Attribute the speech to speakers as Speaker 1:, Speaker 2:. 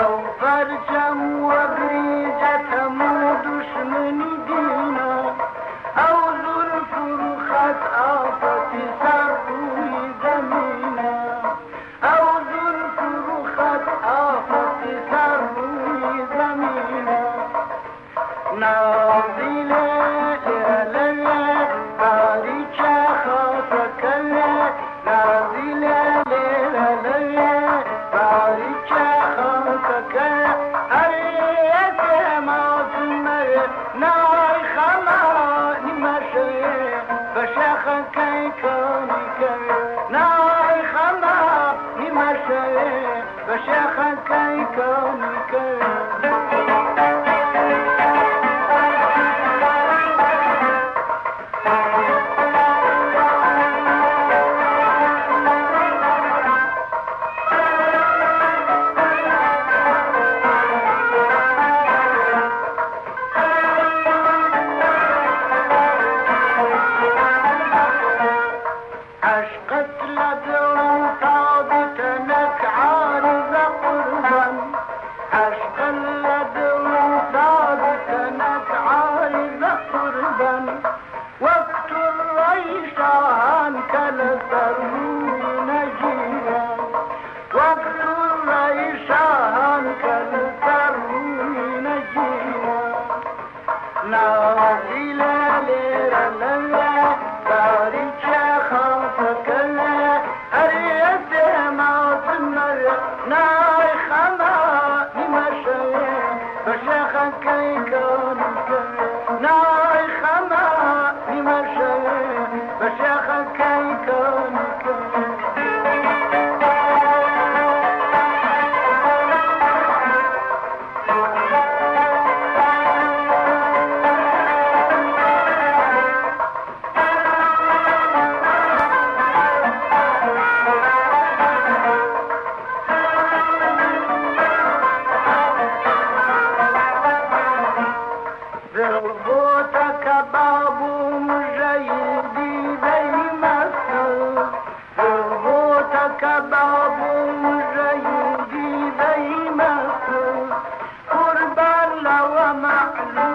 Speaker 1: او فرجم و بریجتم و دشمنی دینا او زلف و خط آفت سر روی زمینه او زلف و خط آفت سر روی زمینه نازله لله باریچ خاطکله نازله لله باریچ خاطکله اریت مازمر نای خمانی مشه بشخ کی کنی که نای خمانی مشه بشخ کی کنی که عشقت لدرم صادتنك عارض قربا عشق لدرم صادتنك عارض قربا وقت الريشان كالسروي نجيا وقت الريشان كالسروي نجيا نازلة ليرة لله بارك خافكله أريد ما تمر ناي خما نمشي بشخ كي كونك ناي خما نمشي بشخ كي كونك ذربوتك بابو مجيدي ذي مصر ذربوتك بابو مجيدي ذي مصر قربان لو معلوم